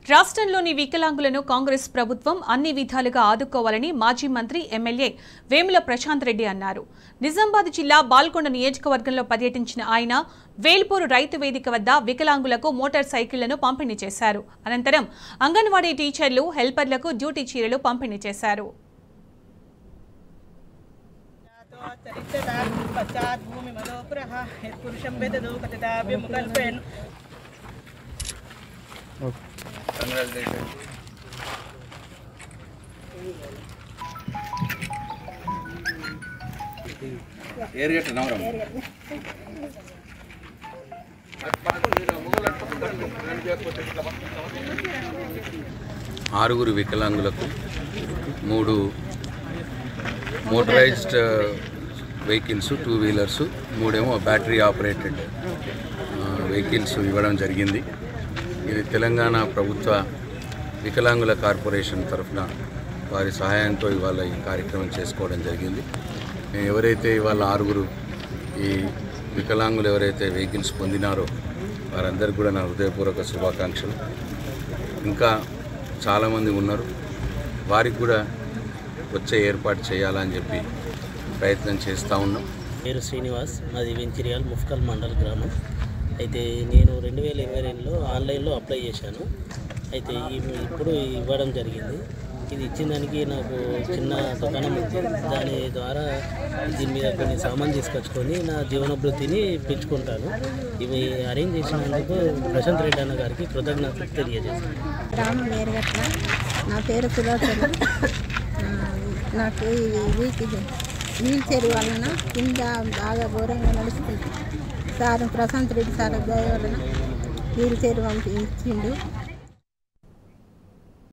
రాష్ట్రంలోని వికలాంగులను కాంగ్రెస్ ప్రభుత్వం అన్ని విధాలుగా ఆదుకోవాలని మాజీ మంత్రి ఎమ్మెల్యే వేముల ప్రశాంత్ రెడ్డి అన్నారు. నిజామాబాద్ జిల్లా బాల్కొండ నియోజకవర్గంలో పర్యటించిన ఆయన వేల్పూరు రైతు వేదిక వద్ద వికలాంగులకు మోటార్ సైకిళ్లను పంపిణీ చేశారు. అనంతరం అంగన్వాడీ టీచర్లు, హెల్పర్లకు డ్యూటీ చీరలు పంపిణీ చేశారు. ఆరుగురు వికలాంగులకు 3 motorised vehicles, 2 wheelers, 3 battery operated vehicles ఇవ్వడం జరిగింది. ఇది తెలంగాణ ప్రభుత్వ వికలాంగుల కార్పొరేషన్ తరఫున వారి సహాయంతో ఇవాళ ఈ కార్యక్రమం చేసుకోవడం జరిగింది. ఎవరైతే ఇవాళ 6 ఈ వికలాంగులు ఎవరైతే వెహికల్స్ పొందినారో వారందరికీ కూడా నా హృదయపూర్వక శుభాకాంక్షలు. ఇంకా చాలామంది ఉన్నారు, వారికి కూడా వచ్చే ఏర్పాటు చేయాలని చెప్పి ప్రయత్నం చేస్తూ ఉన్నాం. పేరు శ్రీనివాస్, మాది వెంచిరియాల్ ముఫ్కల్ మండల్ గ్రామం. అయితే నేను 2022లో ఆన్లైన్లో అప్లై చేశాను. అయితే ఇప్పుడు ఇవ్వడం జరిగింది. ఇది ఇచ్చిన దానికి నాకు చిన్న దుకాణం ఉంది. దాని ద్వారా దీని మీద కొన్ని సామాన్ తీసుకొచ్చుకొని నా జీవనోభివృద్ధిని పెంచుకుంటాను. ఇవి అరేంజ్ చేసినందుకు ప్రశాంత్ రెడ్డి అన్న గారికి కృతజ్ఞతలు తెలియజేస్తాను. గ్రామం వేరుగట్ల. నా పేరు సులోచన. నాకు వీల్ చైర్ వలన కింద బాగా ఘోరంగా నడుస్తుంది. సార్ ప్రశాంత్ రెడ్డి సార్ దయ వలన వీల్ చైర్ ఇచ్చిండు.